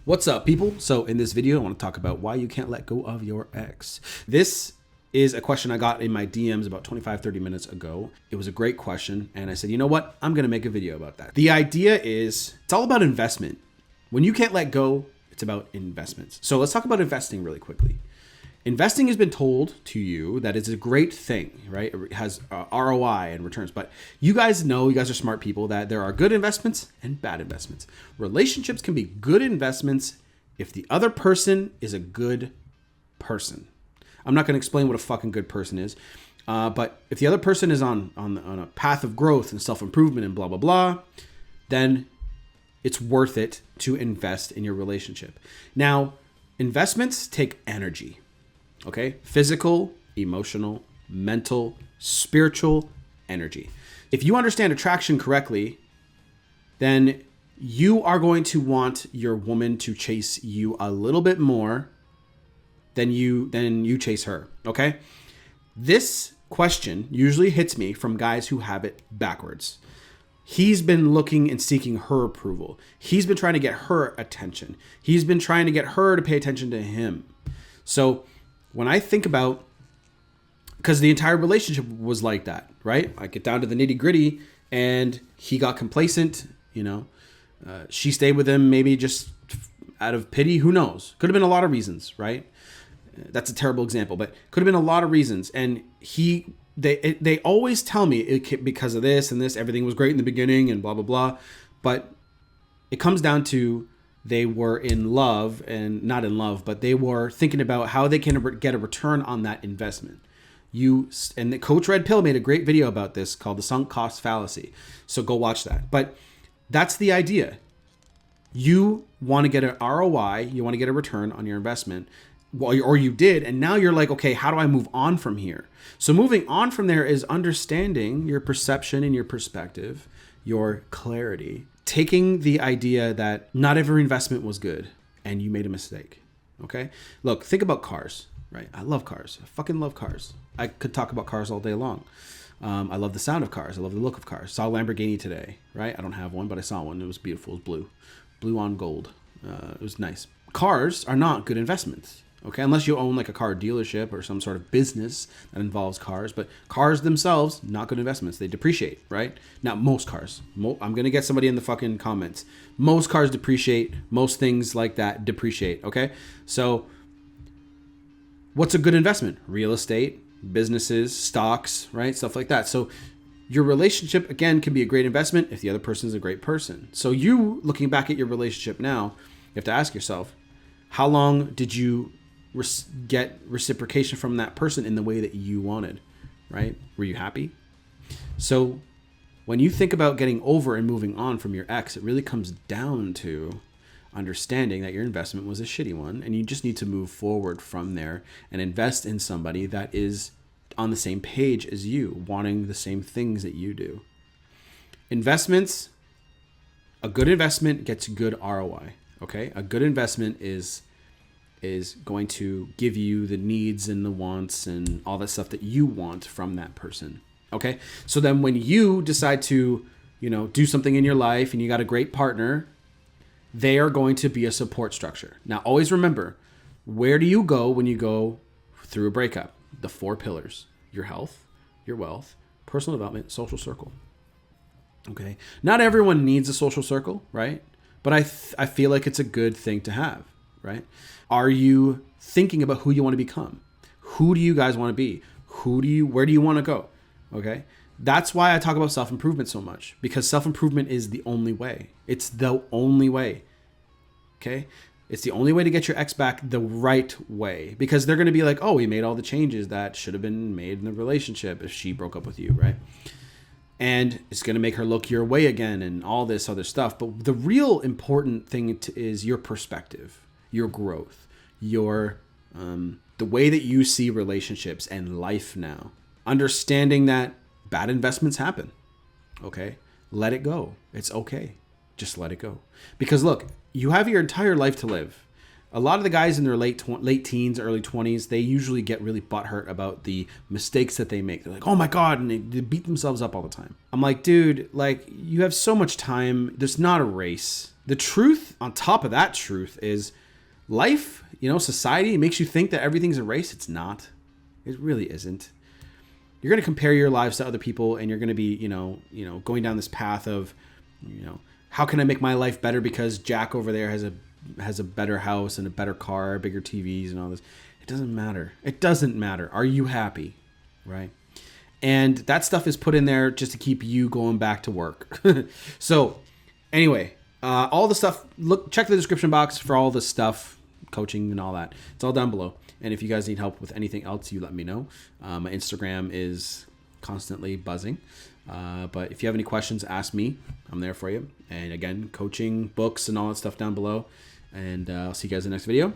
What's up, people? So in this video, I want to talk about why you can't let go of your ex. This is a question I got in my DMs about 25-30 minutes ago. It was a great question, and I said, you know what? I'm going to make a video about that. The idea is, it's all about investment. When you can't let go, it's about investments. So let's talk about investing really quickly. Investing has been told to you that it's a great thing, right? It has ROI and returns, but you guys know, you guys are smart people, that there are good investments and bad investments. Relationships can be good investments if the other person is a good person. I'm not going to explain what a fucking good person is, but if the other person is on a path of growth and self-improvement and blah, blah, blah, then it's worth it to invest in your relationship. Now, investments take energy. Okay, physical, emotional, mental, spiritual energy. If you understand attraction correctly, then you are going to want your woman to chase you a little bit more than you chase her. Okay, this question usually hits me from guys who have it backwards. He's been looking and seeking her approval. He's been trying to get her attention. He's been trying to get her to pay attention to him. So when I think about, because the entire relationship was like that, right? I get down to the nitty gritty and he got complacent, she stayed with him maybe just out of pity. Who knows? Could have been a lot of reasons, right? That's a terrible example, but could have been a lot of reasons. And they always tell me because of this and this, everything was great in the beginning and blah, blah, blah. But it comes down to, they were in love, and not in love, but they were thinking about how they can get a return on that investment. And the Coach Red Pill made a great video about this called the sunk cost fallacy. So go watch that. But that's the idea. You want to get an ROI, you want to get a return on your investment, or you did, and now you're like, okay, how do I move on from here? So moving on from there is understanding your perception and your perspective, your clarity, taking the idea that not every investment was good and you made a mistake. Okay. Look, think about cars, right? I love cars. I fucking love cars. I could talk about cars all day long. I love the sound of cars. I love the look of cars. Saw a Lamborghini today, right? I don't have one, but I saw one. It was beautiful. It was blue on gold. It was nice. Cars are not good investments. Okay, unless you own like a car dealership or some sort of business that involves cars. But cars themselves, not good investments. They depreciate, right? Now, most cars. I'm going to get somebody in the fucking comments. Most cars depreciate. Most things like that depreciate, okay? So what's a good investment? Real estate, businesses, stocks, right? Stuff like that. So your relationship, again, can be a great investment if the other person is a great person. So you, looking back at your relationship now, you have to ask yourself, how long did you get reciprocation from that person in the way that you wanted, right? Were you happy? So when you think about getting over and moving on from your ex, it really comes down to understanding that your investment was a shitty one, and you just need to move forward from there and invest in somebody that is on the same page as you, wanting the same things that you do. Investments, a good investment gets good ROI, okay? A good investment is going to give you the needs and the wants and all that stuff that you want from that person. Okay. So then when you decide to, do something in your life and you got a great partner, they are going to be a support structure. Now, always remember, where do you go when you go through a breakup? The 4 pillars: your health, your wealth, personal development, social circle. Okay. Not everyone needs a social circle, right? But I feel like it's a good thing to have. Right? Are you thinking about who you want to become? Who do you guys want to be? Where do you want to go? Okay. That's why I talk about self-improvement so much, because self-improvement is the only way. It's the only way. Okay. It's the only way to get your ex back the right way, because they're going to be like, oh, we made all the changes that should have been made in the relationship if she broke up with you. Right. And it's going to make her look your way again and all this other stuff. But the real important thing is your perspective, your growth, your the way that you see relationships and life now. Understanding that bad investments happen. Okay? Let it go. It's okay. Just let it go. Because look, you have your entire life to live. A lot of the guys in their late teens, early 20s, they usually get really butthurt about the mistakes that they make. They're like, oh my God, and they beat themselves up all the time. I'm like, dude, like, you have so much time. There's not a race. the truth on top of that truth is life, society makes you think that everything's a race. It's not. It really isn't. You're going to compare your lives to other people, and you're going to be, going down this path of, how can I make my life better because Jack over there has a better house and a better car, bigger TVs and all this. It doesn't matter. It doesn't matter. Are you happy? Right? And that stuff is put in there just to keep you going back to work. So anyway, all the stuff, check the description box for all the stuff, coaching and all that. It's all down below. And if you guys need help with anything else, you let me know. My Instagram is constantly buzzing. But if you have any questions, ask me. I'm there for you. And again, coaching, books, and all that stuff down below. And I'll see you guys in the next video.